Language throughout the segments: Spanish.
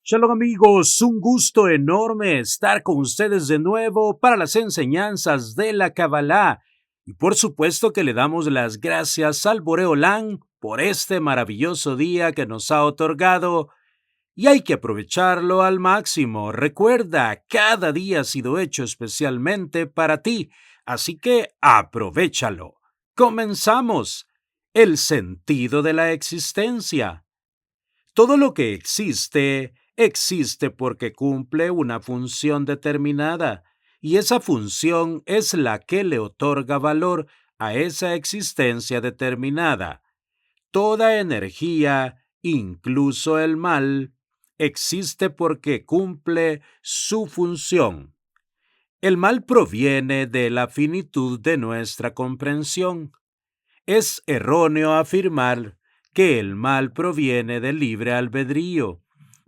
Shalom amigos, un gusto enorme estar con ustedes de nuevo para las enseñanzas de la Kabbalah. Y por supuesto que le damos las gracias al Boreolán por este maravilloso día que nos ha otorgado y hay que aprovecharlo al máximo. Recuerda, cada día ha sido hecho especialmente para ti, así que aprovéchalo. Comenzamos. El sentido de la existencia. Todo lo que existe porque cumple una función determinada, y esa función es la que le otorga valor a esa existencia determinada. Toda energía, incluso el mal, existe porque cumple su función. El mal proviene de la finitud de nuestra comprensión. Es erróneo afirmar que el mal proviene del libre albedrío,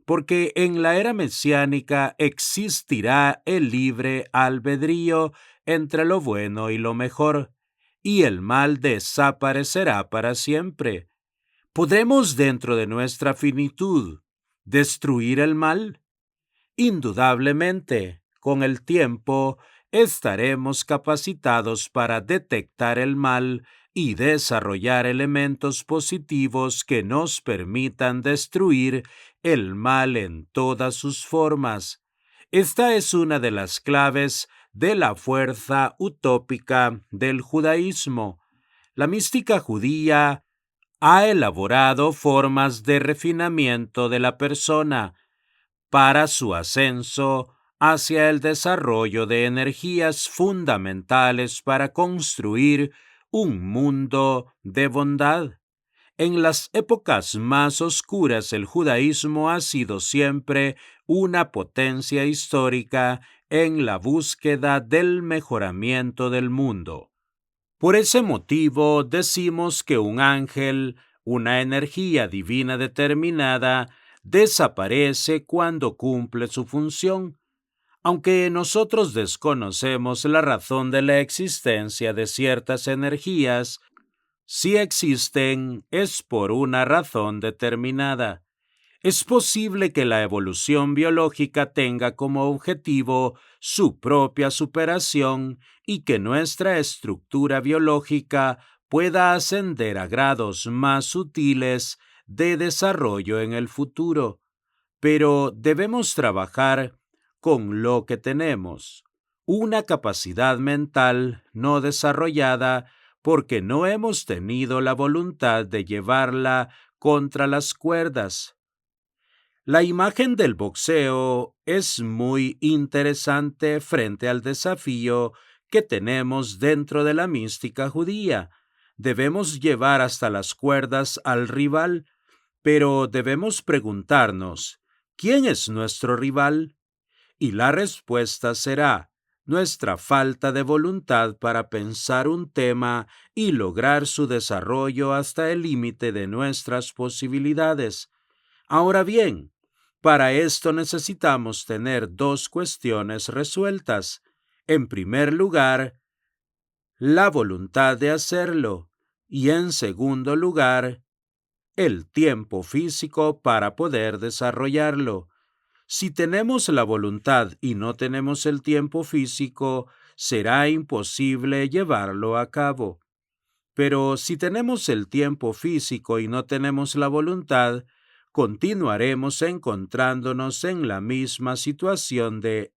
porque en la era mesiánica existirá el libre albedrío entre lo bueno y lo mejor, y el mal desaparecerá para siempre. ¿Podremos, dentro de nuestra finitud, destruir el mal? Indudablemente, con el tiempo, estaremos capacitados para detectar el mal y desarrollar elementos positivos que nos permitan destruir el mal en todas sus formas. Esta es una de las claves de la fuerza utópica del judaísmo. La mística judía ha elaborado formas de refinamiento de la persona para su ascenso hacia el desarrollo de energías fundamentales para construir un mundo de bondad. En las épocas más oscuras, el judaísmo ha sido siempre una potencia histórica en la búsqueda del mejoramiento del mundo. Por ese motivo decimos que un ángel, una energía divina determinada, desaparece cuando cumple su función. Aunque nosotros desconocemos la razón de la existencia de ciertas energías, si existen es por una razón determinada. Es posible que la evolución biológica tenga como objetivo su propia superación y que nuestra estructura biológica pueda ascender a grados más sutiles de desarrollo en el futuro, pero debemos trabajar con lo que tenemos, una capacidad mental no desarrollada porque no hemos tenido la voluntad de llevarla contra las cuerdas. La imagen del boxeo es muy interesante frente al desafío que tenemos dentro de la mística judía. Debemos llevar hasta las cuerdas al rival, pero debemos preguntarnos, ¿quién es nuestro rival? Y la respuesta será nuestra falta de voluntad para pensar un tema y lograr su desarrollo hasta el límite de nuestras posibilidades. Ahora bien, para esto necesitamos tener dos cuestiones resueltas. En primer lugar, la voluntad de hacerlo y en segundo lugar, el tiempo físico para poder desarrollarlo. Si tenemos la voluntad y no tenemos el tiempo físico, será imposible llevarlo a cabo. Pero si tenemos el tiempo físico y no tenemos la voluntad, continuaremos encontrándonos en la misma situación de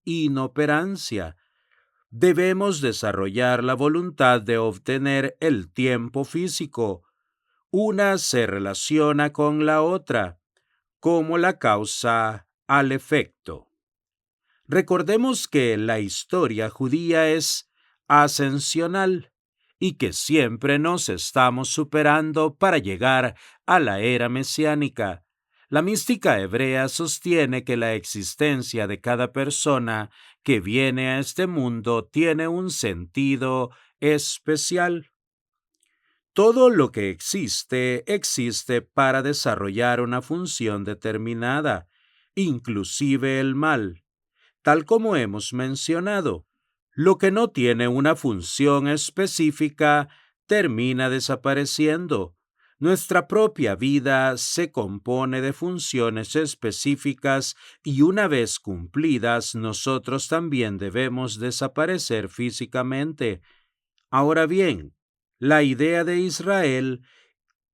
inoperancia. Debemos desarrollar la voluntad de obtener el tiempo físico. Una se relaciona con la otra, como la causa al efecto. Recordemos que la historia judía es ascensional y que siempre nos estamos superando para llegar a la era mesiánica. La mística hebrea sostiene que la existencia de cada persona que viene a este mundo tiene un sentido especial. Todo lo que existe para desarrollar una función determinada, inclusive el mal. Tal como hemos mencionado, lo que no tiene una función específica termina desapareciendo. Nuestra propia vida se compone de funciones específicas y una vez cumplidas, nosotros también debemos desaparecer físicamente. Ahora bien, la idea de Israel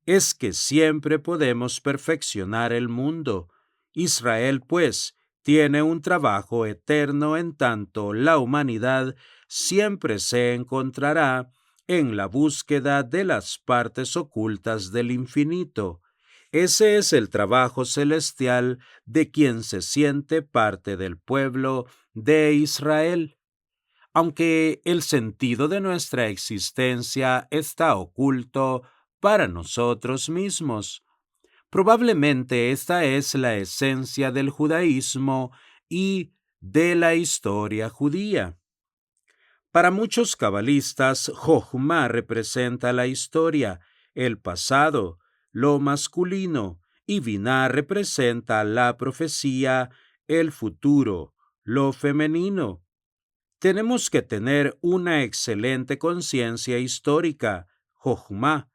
es que siempre podemos perfeccionar el mundo. Israel, pues, tiene un trabajo eterno en tanto la humanidad siempre se encontrará en la búsqueda de las partes ocultas del infinito. Ese es el trabajo celestial de quien se siente parte del pueblo de Israel. Aunque el sentido de nuestra existencia está oculto para nosotros mismos. Probablemente esta es la esencia del judaísmo y de la historia judía. Para muchos cabalistas, Jochma representa la historia, el pasado, lo masculino, y Binah representa la profecía, el futuro, lo femenino. Tenemos que tener una excelente conciencia histórica, Jochma,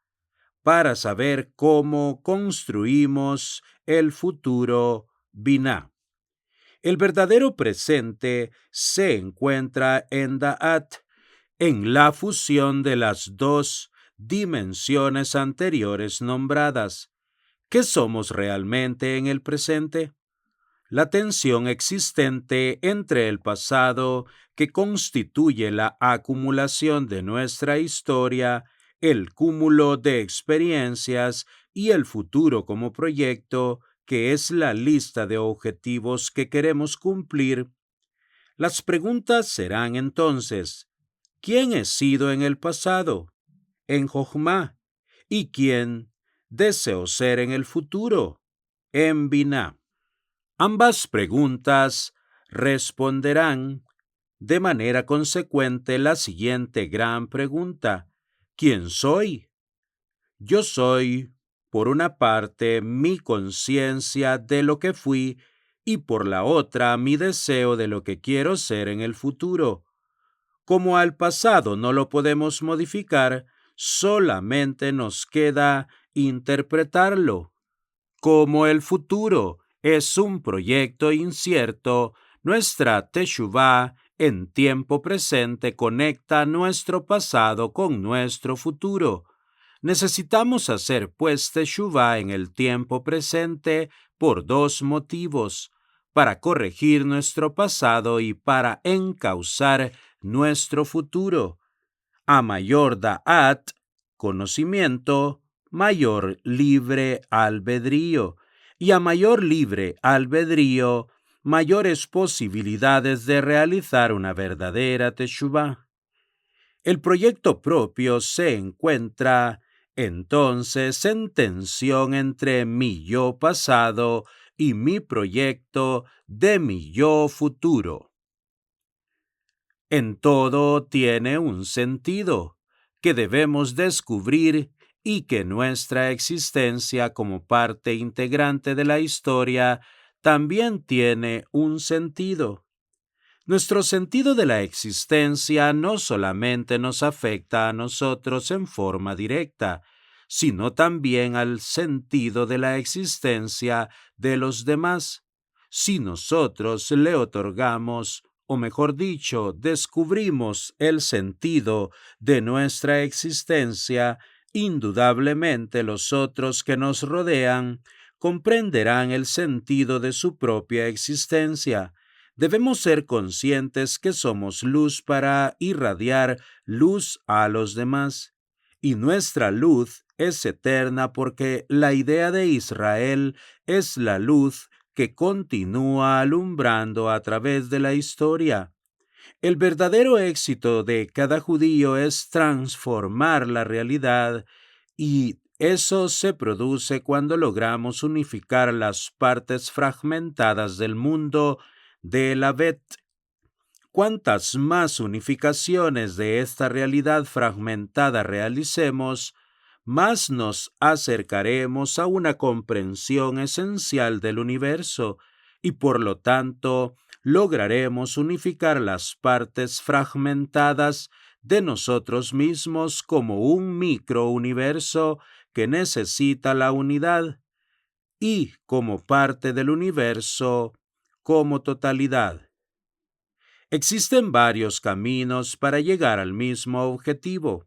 para saber cómo construimos el futuro Binah. El verdadero presente se encuentra en Da'at, en la fusión de las dos dimensiones anteriores nombradas. ¿Qué somos realmente en el presente? La tensión existente entre el pasado, que constituye la acumulación de nuestra historia, el cúmulo de experiencias y el futuro como proyecto, que es la lista de objetivos que queremos cumplir. Las preguntas serán entonces, ¿quién he sido en el pasado, en Jochma? ¿Y quién deseo ser en el futuro, en Binah? Ambas preguntas responderán de manera consecuente la siguiente gran pregunta: ¿quién soy? Yo soy, por una parte, mi conciencia de lo que fui y por la otra, mi deseo de lo que quiero ser en el futuro. Como al pasado no lo podemos modificar, solamente nos queda interpretarlo. Como el futuro es un proyecto incierto, nuestra Teshuvá en tiempo presente conecta nuestro pasado con nuestro futuro. Necesitamos hacer pues Teshuvá en el tiempo presente por dos motivos: para corregir nuestro pasado y para encauzar nuestro futuro. A mayor da'at, conocimiento, mayor libre albedrío. Y a mayor libre albedrío, mayores posibilidades de realizar una verdadera teshuvá. El proyecto propio se encuentra entonces en tensión entre mi yo pasado y mi proyecto de mi yo futuro. En todo tiene un sentido que debemos descubrir y que nuestra existencia como parte integrante de la historia también tiene un sentido. Nuestro sentido de la existencia no solamente nos afecta a nosotros en forma directa, sino también al sentido de la existencia de los demás. Si nosotros le otorgamos, o mejor dicho, descubrimos el sentido de nuestra existencia, indudablemente los otros que nos rodean comprenderán el sentido de su propia existencia. Debemos ser conscientes que somos luz para irradiar luz a los demás. Y nuestra luz es eterna porque la idea de Israel es la luz que continúa alumbrando a través de la historia. El verdadero éxito de cada judío es transformar la realidad, y eso se produce cuando logramos unificar las partes fragmentadas del mundo de la Bet. Cuantas más unificaciones de esta realidad fragmentada realicemos, más nos acercaremos a una comprensión esencial del universo y por lo tanto lograremos unificar las partes fragmentadas de nosotros mismos como un microuniverso que necesita la unidad y, como parte del universo, como totalidad. Existen varios caminos para llegar al mismo objetivo.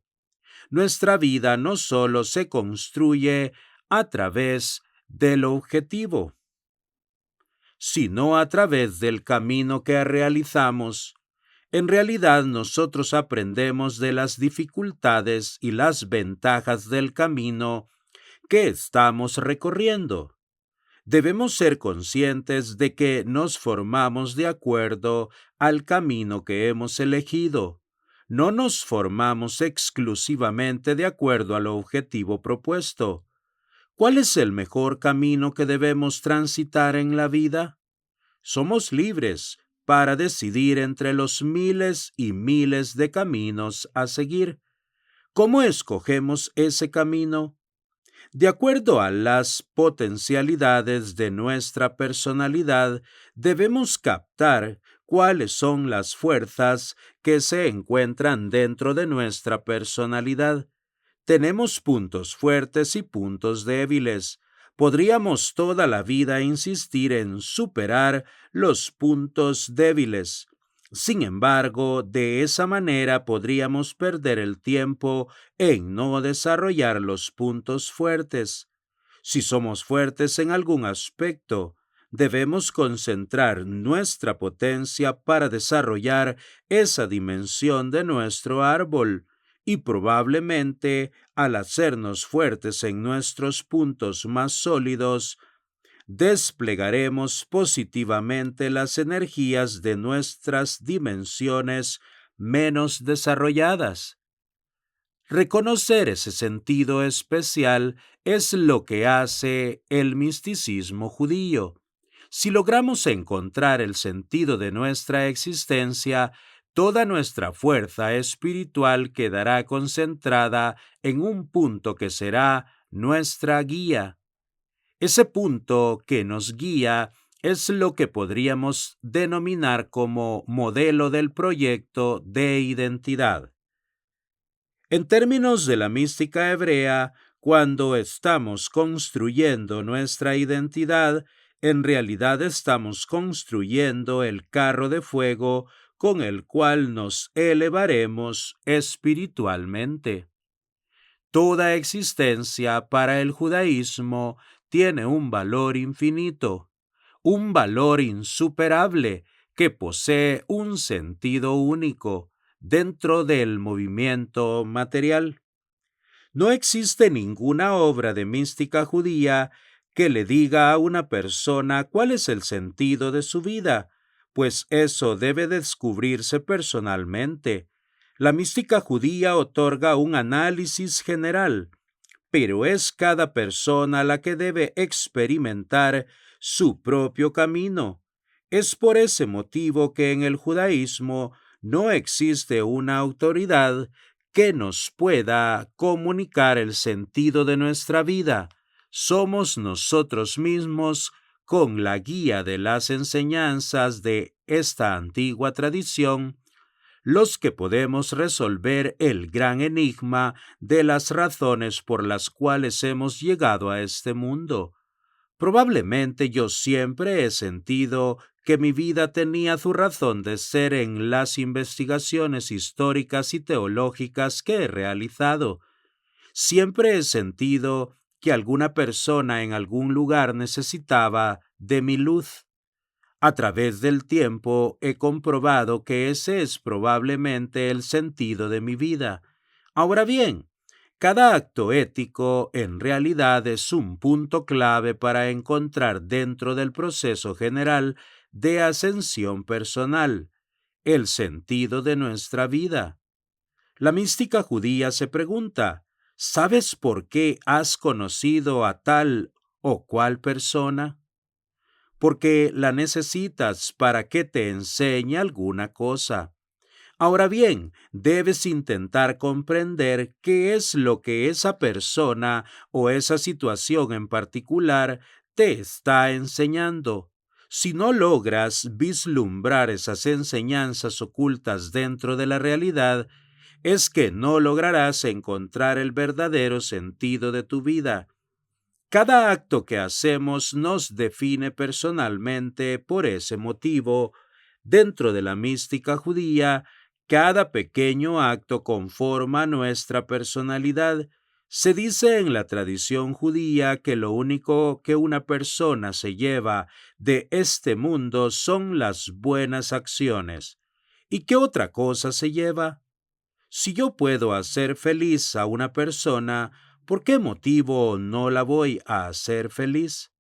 Nuestra vida no solo se construye a través del objetivo, sino a través del camino que realizamos. En realidad, nosotros aprendemos de las dificultades y las ventajas del camino que estamos recorriendo. Debemos ser conscientes de que nos formamos de acuerdo al camino que hemos elegido. No nos formamos exclusivamente de acuerdo al objetivo propuesto. ¿Cuál es el mejor camino que debemos transitar en la vida? Somos libres para decidir entre los miles y miles de caminos a seguir. ¿Cómo escogemos ese camino? De acuerdo a las potencialidades de nuestra personalidad, debemos captar cuáles son las fuerzas que se encuentran dentro de nuestra personalidad. Tenemos puntos fuertes y puntos débiles. Podríamos toda la vida insistir en superar los puntos débiles. Sin embargo, de esa manera podríamos perder el tiempo en no desarrollar los puntos fuertes. Si somos fuertes en algún aspecto, debemos concentrar nuestra potencia para desarrollar esa dimensión de nuestro árbol. Y probablemente, al hacernos fuertes en nuestros puntos más sólidos, desplegaremos positivamente las energías de nuestras dimensiones menos desarrolladas. Reconocer ese sentido especial es lo que hace el misticismo judío. Si logramos encontrar el sentido de nuestra existencia, toda nuestra fuerza espiritual quedará concentrada en un punto que será nuestra guía. Ese punto que nos guía es lo que podríamos denominar como modelo del proyecto de identidad. En términos de la mística hebrea, cuando estamos construyendo nuestra identidad, en realidad estamos construyendo el carro de fuego con el cual nos elevaremos espiritualmente. Toda existencia para el judaísmo tiene un valor infinito, un valor insuperable que posee un sentido único dentro del movimiento material. No existe ninguna obra de mística judía que le diga a una persona cuál es el sentido de su vida, pues eso debe descubrirse personalmente. La mística judía otorga un análisis general, pero es cada persona la que debe experimentar su propio camino. Es por ese motivo que en el judaísmo no existe una autoridad que nos pueda comunicar el sentido de nuestra vida. Somos nosotros mismos, con la guía de las enseñanzas de esta antigua tradición, los que podemos resolver el gran enigma de las razones por las cuales hemos llegado a este mundo. Probablemente yo siempre he sentido que mi vida tenía su razón de ser en las investigaciones históricas y teológicas que he realizado. Siempre he sentido que alguna persona en algún lugar necesitaba de mi luz. A través del tiempo he comprobado que ese es probablemente el sentido de mi vida. Ahora bien, cada acto ético en realidad es un punto clave para encontrar dentro del proceso general de ascensión personal el sentido de nuestra vida. La mística judía se pregunta, ¿sabes por qué has conocido a tal o cual persona? Porque la necesitas para que te enseñe alguna cosa. Ahora bien, debes intentar comprender qué es lo que esa persona o esa situación en particular te está enseñando. Si no logras vislumbrar esas enseñanzas ocultas dentro de la realidad, es que no lograrás encontrar el verdadero sentido de tu vida. Cada acto que hacemos nos define personalmente. Por ese motivo, dentro de la mística judía, cada pequeño acto conforma nuestra personalidad. Se dice en la tradición judía que lo único que una persona se lleva de este mundo son las buenas acciones. ¿Y qué otra cosa se lleva? Si yo puedo hacer feliz a una persona, ¿por qué motivo no la voy a hacer feliz?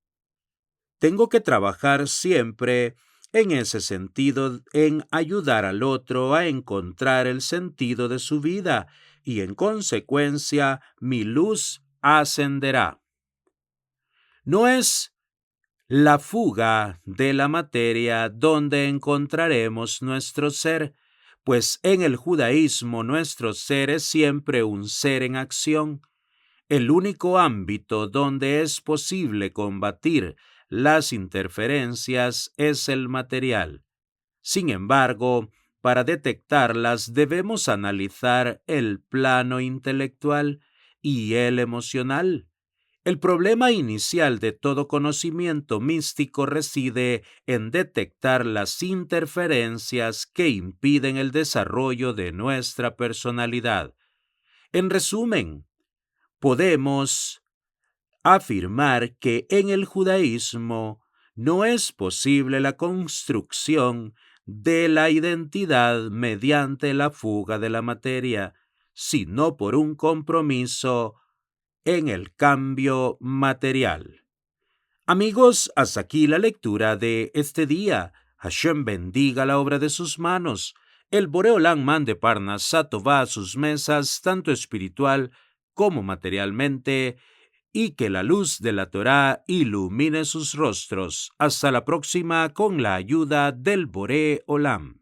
Tengo que trabajar siempre en ese sentido, en ayudar al otro a encontrar el sentido de su vida, y en consecuencia mi luz ascenderá. No es la fuga de la materia donde encontraremos nuestro ser, pues en el judaísmo nuestro ser es siempre un ser en acción. El único ámbito donde es posible combatir las interferencias es el material. Sin embargo, para detectarlas debemos analizar el plano intelectual y el emocional. El problema inicial de todo conocimiento místico reside en detectar las interferencias que impiden el desarrollo de nuestra personalidad. En resumen, podemos afirmar que en el judaísmo no es posible la construcción de la identidad mediante la fuga de la materia, sino por un compromiso en el cambio material. Amigos, hasta aquí la lectura de este día. Hashem bendiga la obra de sus manos. El Boreolán mande Parnasá Tová a sus mesas, tanto espiritual como materialmente, y que la luz de la Torá ilumine sus rostros. Hasta la próxima con la ayuda del Boreolán.